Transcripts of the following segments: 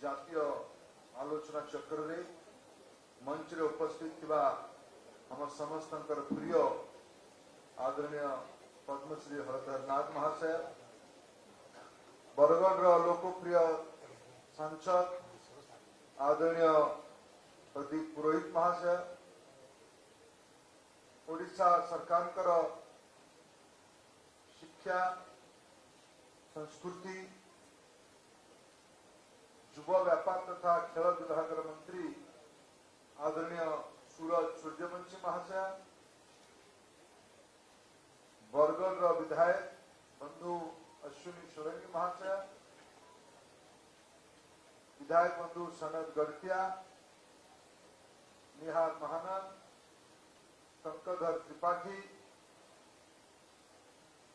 जातीय आलोचना चक्र रे मंच रे उपस्थित थिबा हम समस्त प्रिय आदरणीय पद्मश्री हरधर नाथ महाशय, बरगढ़ लोकप्रिय सांसद आदरणीय प्रदीप पुरोहित महाशय, ओडिशा सरकार शिक्षा संस्कृति युवा व्यापार तथा खेल विभाग मंत्री आदरणीय सूरज सूर्यवंशी महाशय, बरगढ़ विधायक बंधु अश्विनी सोलंकी महाशय, विधायक बंधु सनद गढ़तिया, निहार महानंद, टंकधर त्रिपाठी,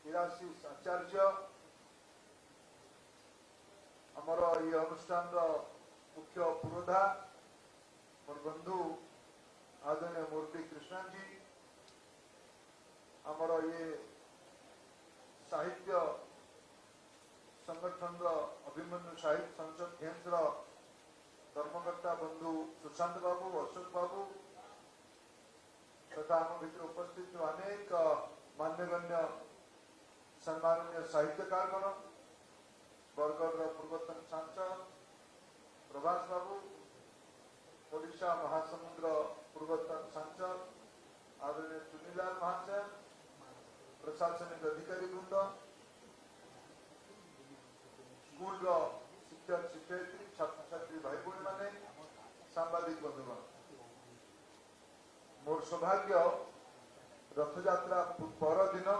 हिराशीष आचार्य, आमर ये अनुष्ठान मुख्य पुरोधा मोर बंधु आदरणीय मूर्ति कृष्णा जी, आमर ये साहित्य संगठन अभिमन्यु साहित्य संसद गेम्स धर्मकर्ता बंधु सुशांत बाबू, अशोक बाबू तथा आम भर उपस्थित अनेक मान्यगण्य सम्माननीय साहित्यकार बरगढ़ पूर्वतन सांसद प्रभास बाबू, ओडिशा महासमुद्र पूर्वतन सांसद आदरणीय चुनीलाल महाशय, प्रशासनिक अधिकारी वृंद, स्कूल शिक्षक शिक्षयित्री छात्र छात्री भाई भाई माने, सांबादिक बंधुगण, मोर सौभाग्य रथयात्रा पर दिन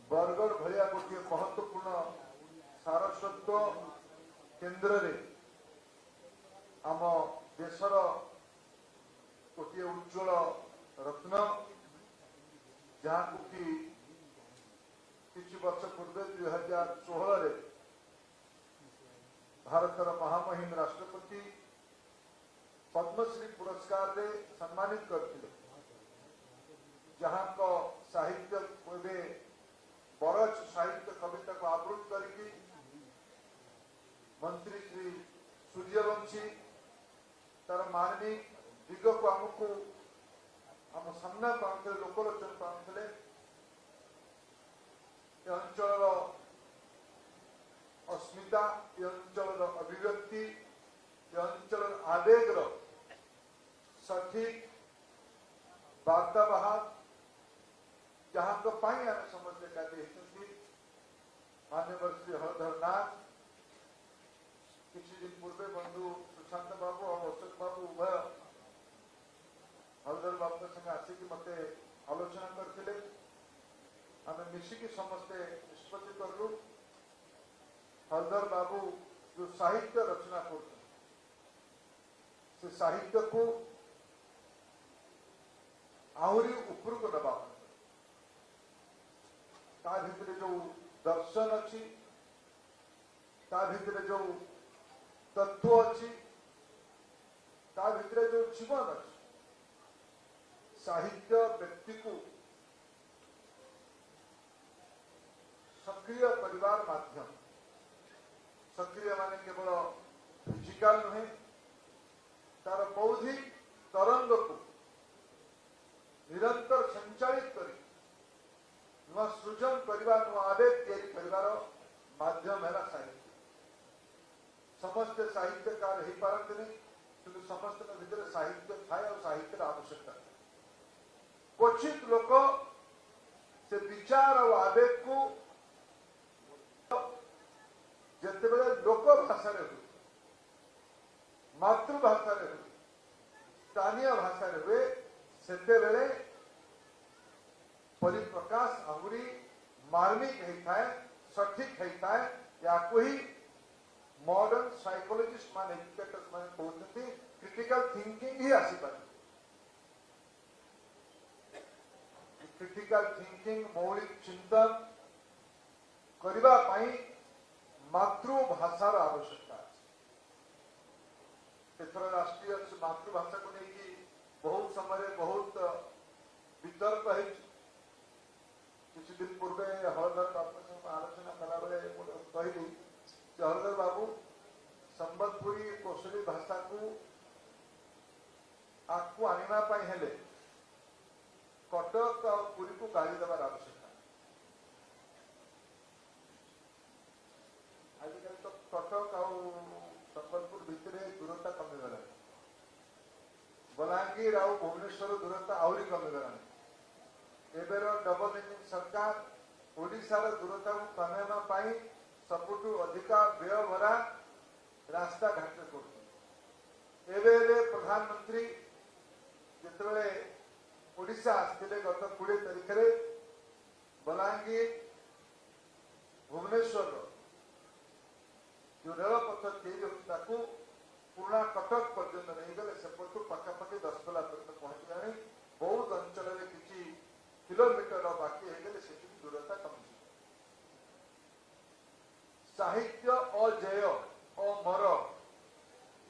बरगढ़ भलिया गोटे महत्वपूर्ण सारस्वत केन्द्र रे आम देशर गोटे उज्ज्वल रत्न जहाँ कि किछि वर्ष पूर्व 2016 भारतर महामहिम राष्ट्रपति पद्मश्री पुरस्कार रे सम्मानित करथिले, जहाँ को साहित्य बरच साहित्य कविता को आवृत करके मंत्री श्री सूर्यवंशी तार मार्मिक दिग को आमको आम सामना को आने लोकलोचन को आने अंचल अस्मिता, ये अंचल अभिव्यक्ति, ये अंचल आवेग सठिक वार्तावाहक जहाँ को पाई आम समझते कहते मान्यवर श्री हरधर नाथ किसी दिन पूर्व बंधु सुशांत बाबू और अशोक बाबू उभय हरधर बाबू संगे आसिक मत आलोचना करते आम मिसिकी समस्ते निष्पत्ति कलु हरधर बाबू जो साहित्य रचना कर साहित्य को आहरी ऊपर को दबा ता भितर जो दर्शन अच्छी ता भितर जो तत्व अच्छी ता भितर जो जीवन अच्छी साहित्य व्यक्ति को सक्रिय परिवार माध्यम सक्रिय माने केवल फिजिकल नुहे तार बौद्धिक तरंग को निरंतर संचालित करी नुआ सृजन करवा नुआ आवेग तैयारी करवार माध्यम है साहित्य। समस्त साहित्यकार हो पारती नहीं कि समस्त भीतर साहित्य थाए और साहित्य आवश्यकता क्वचित लोक से विचार और आवेग को जिते बड़े लोक भाषा हुए मातृभाषा हुए स्थानीय भाषा हुए सेते बेले परिप्रकाश आहरी मार्मिक होता है, सठिक होता है। या कोई मॉडर्न साइकोलॉजिस्ट मान एजुकेटर्स मान कहते क्रिटिकल थिंकिंग ही आसी पारे। क्रिटिकल थिंकिंग मौलिक चिंतन करबा पाई मातृभाषार आवश्यकता है। एथर राष्ट्रीय मातृभाषा को लेकिन बहुत समय बहुत वितर्क है। किसी दिन पूर्व हरधर बाबू आलोचना कला बेले कहली हरधर बाबू बलांगीर आउ भुवनेश्वर दूरता आहरी कमिगलानी एबेर डबल इंजिन सरकार ओडिशार दूरता को कमेवा पाई सबुठु अधिका व्यय भरा रास्ता घाट कर एबे प्रधानमंत्री जिते ओडिशा आसते गत 20 तारिख में बलांगीर भुवनेश्वर जो रेलपथ तैयारी पुराणा कटक पर्यंत नहीं गले सेपटू पखापाखि 10 किला पर्यंत पहुंचला बहुत अंचल में किसी किलोमीटर बाकी होगले से दूरता कमी साहित्य अजेय अमर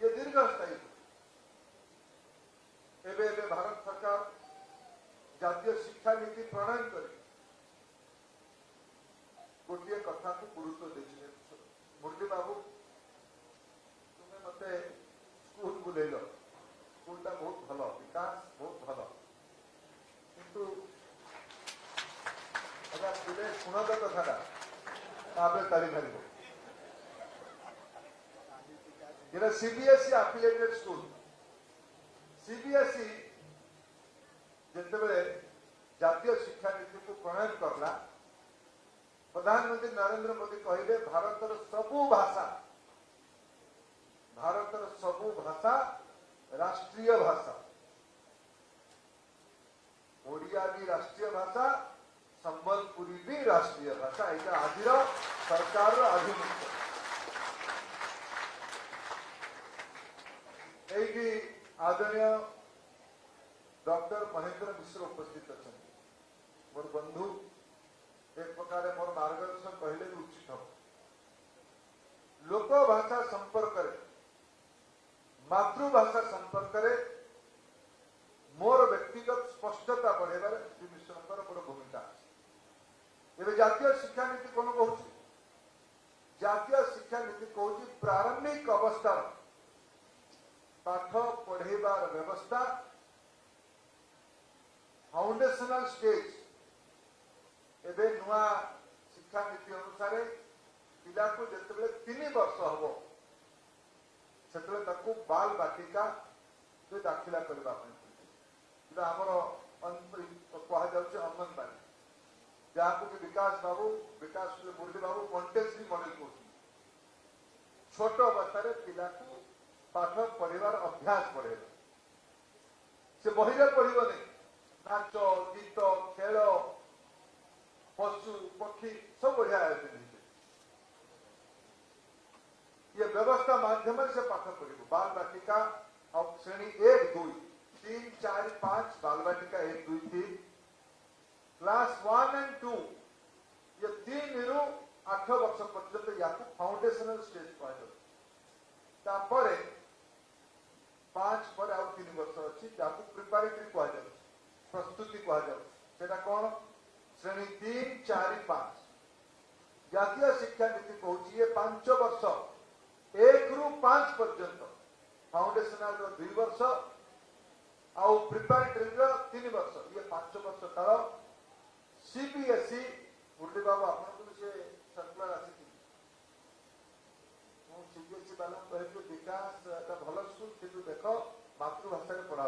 ये दीर्घस्थायी एवं भारत सरकार जातीय शिक्षा नीति प्रणयन कर गोटे कथा को गुरुत्व देते मुरली बाबू तुम्हें मत स्कूल बुलेल स्कूलटा बहुत भल विकास बहुत भल किंतु शुणद कथा तारी भारी ये सीबीएसई एफिलिएटेड स्कूल सीबीएसई जिते जातीय शिक्षा नीति को प्रणयन करला प्रधानमंत्री नरेंद्र मोदी कहले भारतर सबु भाषा राष्ट्रीय भाषा ओडिया भी राष्ट्रीय भाषा संबलपुरी भी राष्ट्रीय भाषा यहाँ आज सरकार अभिमुख यही आदरणीय डॉक्टर महेंद्र मिश्र उपस्थित अच्छा मोर बंधु एक प्रकार मोर मार्गदर्शन कहले भी उचित हो लोक भाषा संपर्क मातृभाषा संपर्क मोर व्यक्तिगत स्पष्टता बढ़ेबार श्री मिश्र बड़ भूमिका ये जातीय शिक्षा नीति कौन कहूँ जातीय शिक्षा नीति कहूँ प्रारंभिक अवस्था पाठ पढ़ेबार व्यवस्था फाउंडेशनल स्टेज एबे नुआ शिक्षा नीति अनुसार पिला को जिते 3 वर्ष हम से बाल बाटिका दाखिला करने आमर कहुचे अंगनवाड़ी जहाँ को विकास मुरली बाबू मॉन्टेसरी मॉडल कहते छोट अवस्था पिला को पाठ पढ़ार अभ्यास पढ़े से बहिरे पढ़ो नहीं नाच गीत खेल पशु पक्षी सब बढ़िया आयोजन ये व्यवस्था माध्यम से पाठ पढ़ो बाल बाटिका और श्रेणी 1, 2, 3, 4, 5 बाल बाटिका 1, 2, 3 क्लास 1 एंड 2 ये 3 रु 8 वर्ष पर्यंत या फाउंडेशनल स्टेज कहपर 5 पर आउ 3 वर्ष अच्छी जहाँ प्रिपारेटरी कह प्रस्तुति कह कौन श्रेणी 3, 4, 5 जातीय शिक्षा नीति कहूँ ये 5 वर्ष 1 रु 5 पर्यंत फाउंडेशनल 2 वर्ष आउ प्रिपारेटरी 3 वर्ष ये 5 वर्ष काल सीबीएसई मुरली बाबू आपको से सर्कुलर आसी सीबीएसई वाला कहे विकास भल स्कूल किंतु देख मातृभाषा पढ़ा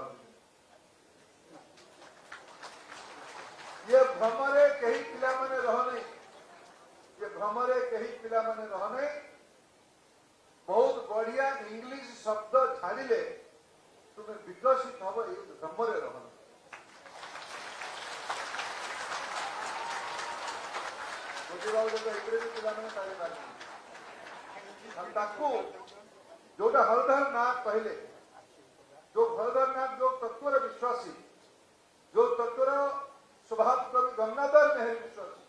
ये भ्रमरे कहीं पिला माने रहने ये भ्रमरे कहीं पिला माने रहने बहुत बढ़िया इंग्लिश शब्द छाड़िले तुम्हें विकसित हम ये भ्रमरे रहने जोटा हरधर नाथ कहले जो हरधर नाथ जो तत्वर विश्वासी जो तत्वर स्वभाव कवि गंगाधर मेहर विश्वासी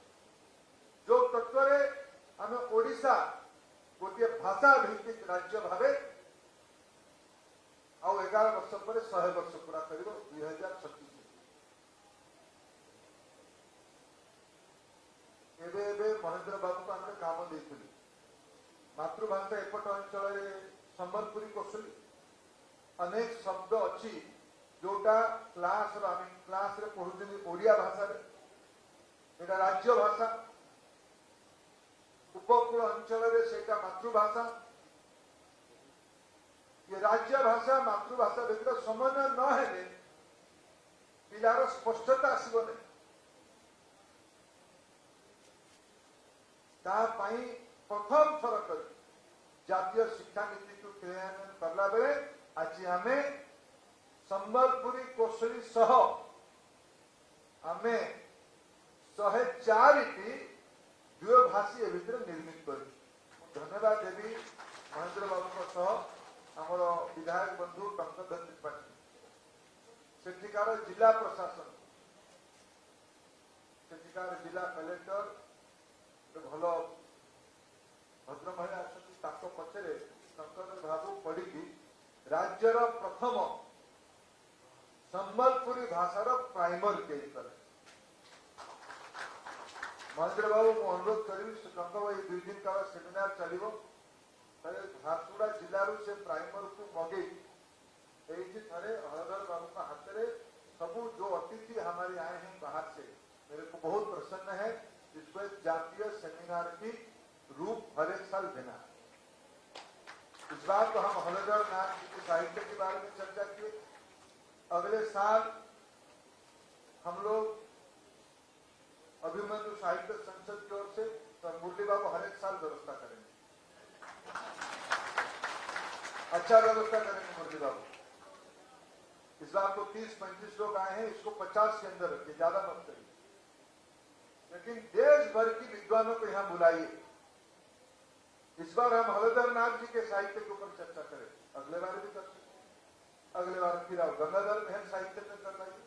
जो तत्व आम ओडिशा गोटे भाषा भित्तिक राज्य भाव आउ 11 वर्ष पर 100 वर्ष पूरा कर 2036 महेंद्र बाबू को आम काम दे मातृभाषा एपट अंचल संबलपुरी कौशली अनेक शब्द अच्छी जोटा क्लास रे पढ़ुଛନ୍ତି ओडिया भाषा रे एटा राज्य भाषा उपकूल अंचल रे सेटा मातृभाषा ये राज्य भाषा मातृभाषा भितर समन्वय न हेले पिलार स्पष्टता आसबनी प्रथम थर कर जातीय शिक्षा नीति को क्रियान्वयन करला बेले आज आम संबलपुरी कोशली सह आम 104 द्विभाषी भितर निर्मित कर धन्यवाद देवी महेंद्र बाबू आमर विधायक बंधु टंकधर त्रिपाठी सेठिकार जिला प्रशासन सेठिकार जिला कलेक्टर भल भद्र महिला पचरे टंकधर बाबू पढ़ी राज्यर प्रथम संबलपुरी भाषार प्राइमर पेज कले महेंद्र बाबू को अनुरोध करी टंक भाई 2 दिन काल सेमिनार चलो झारसुगुड़ा जिलू से प्राइमर को मगे थे हलधर बाबू का हाथ में सब जो अतिथि हमारे आए हैं बाहर से मेरे को बहुत प्रसन्न है। इसको जातीय सेमिनार की रूप हर एक साल देना। इस बार तो हम हलधर नाथ जी के साहित्य के बारे में चर्चा किए। अगले साल हम लोग अभिमन्यु साहित्य संसद की ओर से तो मुरली बाबू हर एक साल व्यवस्था करेंगे, अच्छा व्यवस्था करेंगे मुरली बाबू। इस बार तो 30-35 लोग आए हैं, इसको 50 के अंदर रखिए, ज्यादा मत करिए, लेकिन देश भर की विद्वानों को यहाँ बुलाइए। इस बार हम हलधर नाथ जी के साहित्य के ऊपर चर्चा करें, अगले बार भी कर सकते, अगले बार फिर आप गंगाधर महल साहित्य में कर लाइए,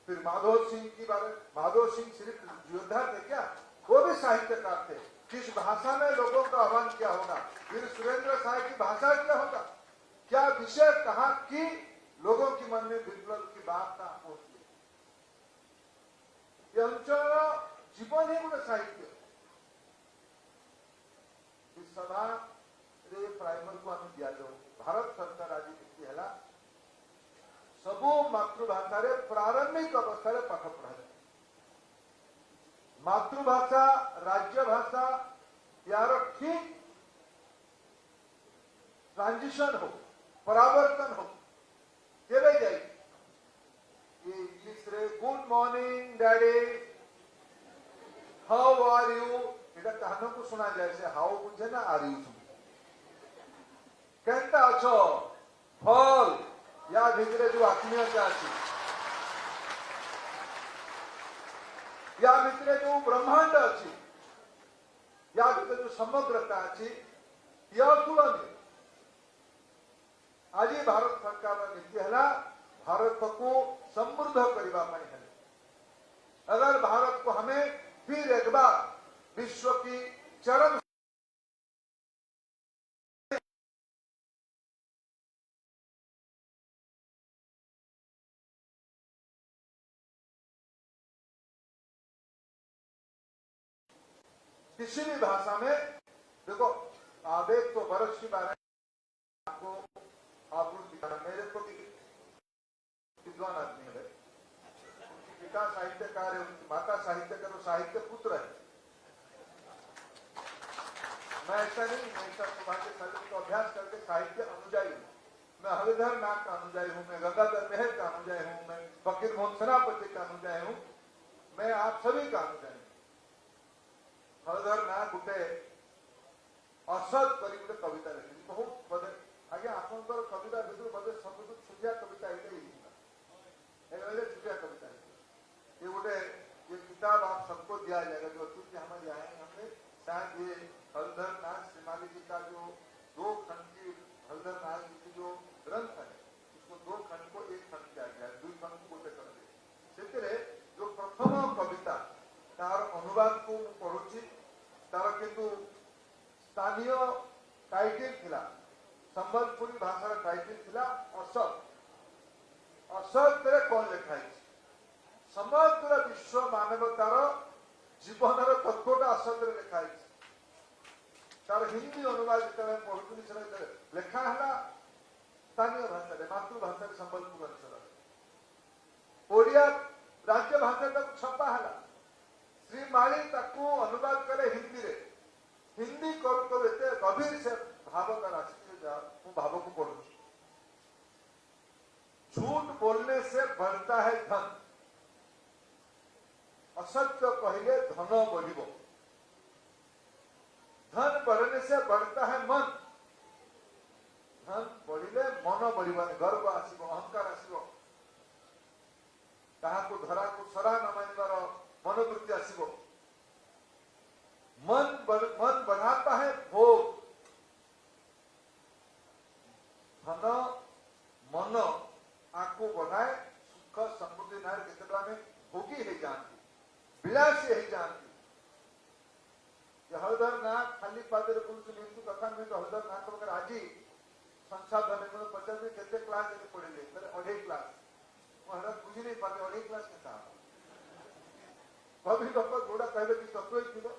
फिर माधव सिंह की बारे माधव सिंह सिर्फ योद्धा थे क्या, वो भी साहित्यकार थे। किस भाषा में लोगों का आह्वान क्या होगा, फिर सुरेंद्र साहब की भाषा क्या होगा, क्या विषय कहा कि लोगों के मन में विप्लव की बात ना पहुंची। ये अंचल जीवन ही गोटे साहित्य। इस सभा रे प्राइमर को आम दिया जाओ। भारत सरकार आज है सबू मातृभाषा रे प्रारंभिक अवस्था रे पाठ पढ़ा जाए। मातृभाषा राज्य भाषा यार ठीक ट्रांजिशन हो, परावर्तन हो, केवे जाए ये इंग्लिश रे good morning daddy how are you एटा कहनो को सुना जाए से हाउ बुझे ना आर यू केनता अच्छो फल या भितरे जो आत्मीयता अच्छी या भितरे जो ब्रह्मांड अच्छी या भितरे जो समग्रता अच्छी यह तुलनीय। आज भारत सरकार नीति है भारत को समृद्ध करने। अगर भारत को हमें फिर एक बार विश्व की चरम किसी भी भाषा में देखो आवेग तो वर्ष के बारे में आपको मेरे को विद्वान आदमी है, पिता साहित्यकार है, उनकी माता साहित्यकार, वो साहित्य पुत्र है। मैं ऐसा नहीं, मैं ऐसा सुभाष चंद्र को अभ्यास करके साहित्य अनुजाई हूँ। मैं हलधर नाथ का अनुजाई हूँ, मैं गंगाधर महल का अनुजाई हूँ, मैं फकीर मोहन सेनापति का अनुजाई हूँ, मैं आप सभी का अनुजाई हूँ। हलधर नाथ गोटे असद करी गोटे कविता लिखी बहुत बदे आज्ञा आपंकर कविता भितर बदे सब छुटिया कविता छुटिया कविता ये गोटे ये किताब आप सबको दिया जाएगा जो अतिथि हमारे आएंगे हमने शायद ये हलधर नाथ श्रीमाली जी का जो 2 खंड की हलधर नाथ जी की जो ग्रंथ है उसको 2 खंड को 1 खंड किया गया, 2 खंड को गोटे कर दिए। से जो प्रथम कविता तार अनुवाद को पढ़ुची तार किंतु स्थानीय टाइटल थिला संबलपुरी भाषा टाइटल थिला असद। असद रे कौन लिखा है समग्र विश्व मानवतार जीवन तत्वटा असद रे लिखा है। तार हिंदी अनुवाद जो पढ़ुनी लेखा है स्थानीय भाषा मातृभाषा संबलपुर अंचल ओडिया राज्य भाषा तक छपा है। श्री माली ताकू अनुवाद करे हिंदी रे, हिंदी करू करू एते गभीर से भाव का राशि भाव को पढ़ू। झूठ बोलने से बढ़ता है धन, असत्य कहले धन बढ़िबो, धन बढ़ने से बढ़ता है मन, धन बढ़िले मन बढ़िबानी, गर्व आसीबो, अहंकार आसीबो, ताहाको धरा को सरा न मानिबार मनोवृत्ति आसीबो। मन बढ़ाता है भोग, धन मन आपको बढ़ाए सुख समृद्धि नार केतटा में भोगी है जानती, विलासी है जानती। हलधर ना खाली पादरे बोलुछु निंतु कथा में तो हलधर ना तो आज संसाधन में पचास में केते क्लास ये पढ़ले तर 2.5 क्लास मोहरा बुझी नहीं पाते 2.5 क्लास के था कभी लोग गोड़ा कहले कि तत्व ही थियो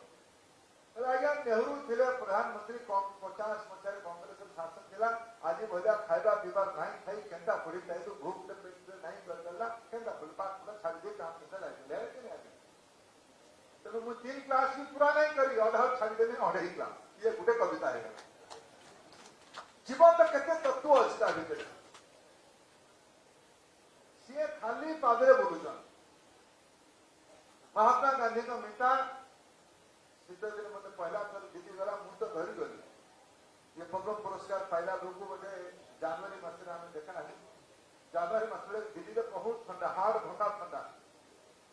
आज्ञा नेहरू थे प्रधानमंत्री 50 मचारे कांग्रेस शासन थिला आज भजा खाइबा पीबा नहीं खाई केंता पड़ी ताई तो भूख पे पेट नहीं करला केंता पड़ी पास पूरा छाड़ दे काम से ले के नहीं तो मु 3 क्लास भी पूरा नहीं करी आधा छाड़ देने 2.5 क्लास ये गुटे कविता है। जीवन तो केते तत्व अछि ता भीतर से खाली पादरे बोलुछन। महात्मा गांधी का मिटा सीता दिन मते पहला थर जीती गला मु तो धरी गली ये पद्म पुरस्कार पाइला लोग बोले जनवरी मास में हमें देखा है जनवरी मास में दिल्ली में बहुत ठंडा हाड़ भंगा ठंडा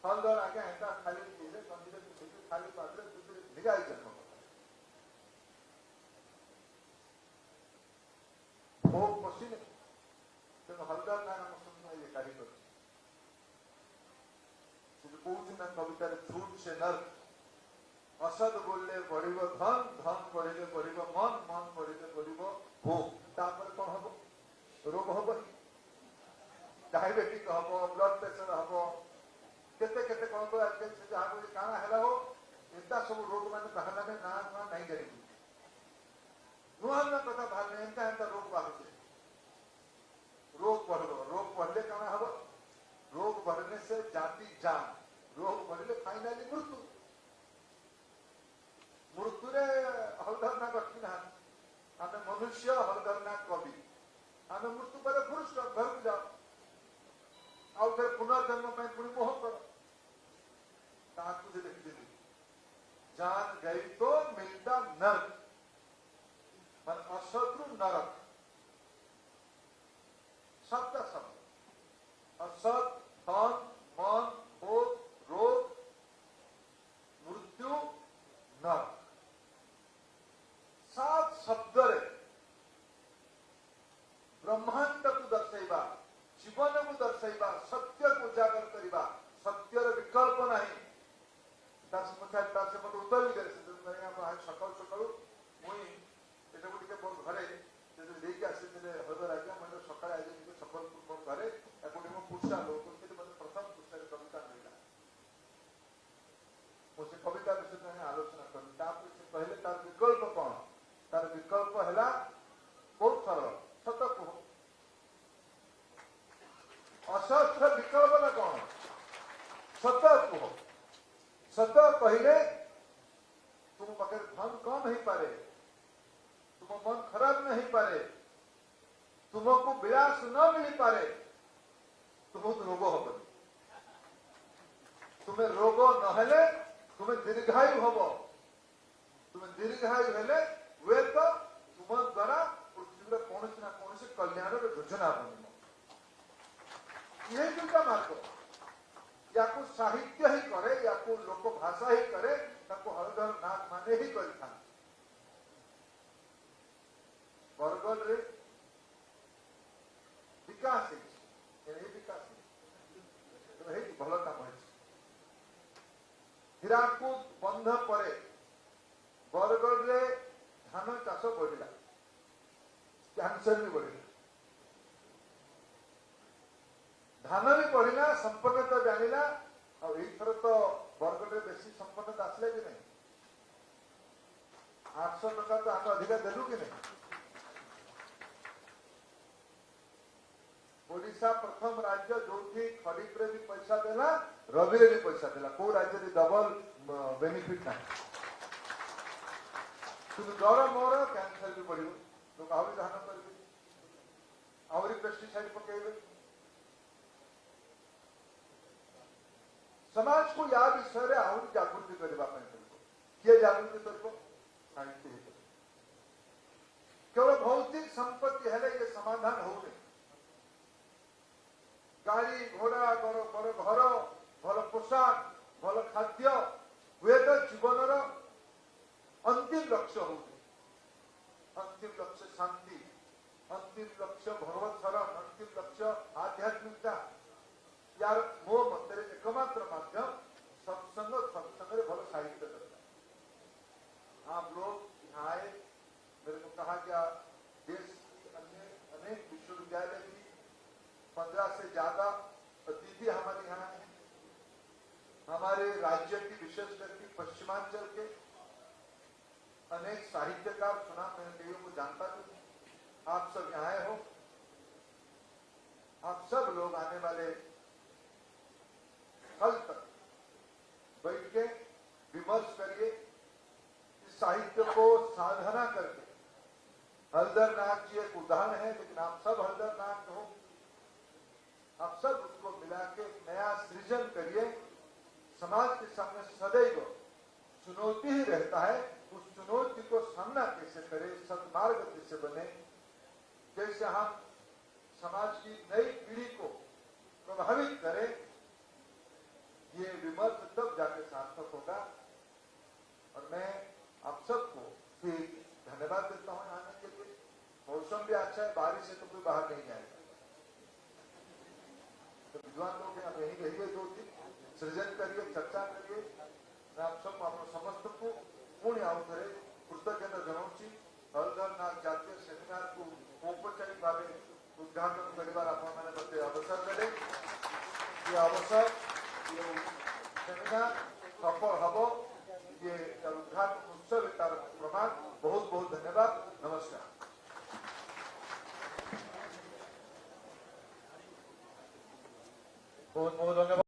हलदर आगे ऐसा खाली चीजें संजीव की खाली पादरे दूसरे निगाही जन्म भोग पसीने तेणु हलदर ना नाम सुनना ये कार्य कर कौन कवितार फ्रूट से नर्क असद बोलले बढ़िब धन, धन बढ़िले बढ़िब मन, मन बढ़िले बढ़िब भोग, तापर कौन हम रोग हम डायबिटिक हम ब्लड प्रेशर हम केते केते कौन को आजकल से जहाँ को काना है हो इतना सब रोग माने बाहर में ना ना नहीं करेगी नुआ ना कथा बाहर में इनका इनका रोग बाहर से रोग बढ़ले काना हम रोग बढ़ने से जाति जान, रोग बढ़ले फाइनली मृत्यु, मृत्युरे हलधर ना कठिन ना आमे मनुष्य हलधर ना कवि आमे मृत्यु पर पुरुष घर को जाओ आउ फिर पुनर्जन्म में पुणी मोह करो ताकू से देख दीजिए जान गई तो मिलता नरक मन अशत्रु नरक शब्द शब्द असत धन मन भोग रोग मृत्यु नरक 7 शब्द ब्रह्मांड को दर्शाइबा जीवन को दर्शाइबा सत्य को उजागर करिबा सत्यर विकल्प नहीं मत उत्तर भी करे सकाल सकाल मुई एटा गोटे मोर घरे लेके आसीले हजर आज्ञा मैं सकाଳେ आज सफलपुर मोर घरे एपटे मो पुष्टा लोक मत प्रथम पुस्तक कविता मिला मुझे कविता विषय में आलोचना कर पहले तार विकल्प कौन तार विकल्प है बहुत सरल सत कह असत विकल्प ना कौन सत कह सत कहले तुम पाखे धन कम नहीं पारे तुम मन खराब नहीं पारे तुमको विलास न मिल पारे तुमको रोग हम तुम्हें रोग नहेले तुम्हें दीर्घायु हम तुम्हें दीर्घायु हेले वे तो तुम द्वारा पृथ्वी कौन ना कौन कल्याण योजना बन यही दुटा मार्ग या साहित्य ही करे या लोक भाषा ही करे हलधर नाथ माने ही कर बरगढ़ रे विकास विकास भल काम हीराकुद बंध पर बरगढ़ रे धान चाष बढ़ला कैंसर भी बढ़ला धान भी बढ़ला संपन्नता जानिला और एथर तो बरगढ़ रे बेसी संपन्नता आसले कि नहीं 800 टका तो आम अधिका देलु कि नहीं ओडिशा प्रथम राज्य जो खरीफ रे भी पैसा देला रवि रे भी पैसा देला को राज्य रे डबल बेनिफिट ना तुम डर मोर कैंसर भी बढ़ लोग आहरी धान करेंगे आहरी पेस्टिसाइड पकेबे समाज को या विषय रे आहुरी जागृति करबा ପାଇଁ पड़िବ किए जागृति करबो साहित्य ही करबो केवल भौतिक संपत्ति हेले ये समाधान होने गाड़ी घोड़ा बड़ घर भल पोशाक भल खाद्य हुए तो जीवन अंतिम लक्ष्य होने अंतिम लक्ष्य शांति अंतिम लक्ष्य भगवत शरण अंतिम लक्ष्य आध्यात्मिकता यार मो मत एकमात्र माध्यम सत्संग भल साहित्य करता। आप लोग यहाँ आए, मेरे को कहा गया देश की अन्य अनेक विश्वविद्यालय की 15 से ज्यादा अतिथि हमारे यहाँ है। हमारे राज्य की विशेष करके पश्चिमांचल के अनेक साहित्यकार सुना मैंने कईयों को जानता भी। आप सब यहाँ आए हो, आप सब लोग आने वाले कल तक बैठ के विमर्श करिए, इस साहित्य को साधना करके। हलदर नाग जी एक उदाहरण है, लेकिन आप सब हलदर नाग हो, आप सब उसको मिला के नया सृजन करिए। समाज के सामने सदैव चुनौती ही रहता है, उस चुनौती को सामना कैसे करें, सद्मार्ग कैसे बने, कैसे हम समाज की नई पीढ़ी को प्रभावित करें, ये विमर्श तब जाके सार्थक होगा। और मैं आप सबको फिर धन्यवाद देता हूँ आने के लिए। मौसम भी अच्छा है, बारिश से तो कोई बाहर नहीं जाएगा, तो विद्वान लोग आप यही रहिए, 2 दिन सृजन करिए, चर्चा करिए। मैं आप सब आप समस्त को पुण्य आउथरे कृतज्ञता जनाऊँगी। हलधर नाग जातीय सेमिनार को औपचारिक भाव उद्घाटन करिवार आपण माने मते अवसर देले। ये अवसर ये सेमिनार सफल हबो, ये उद्घाटन उत्सव तार प्रमाण बहुत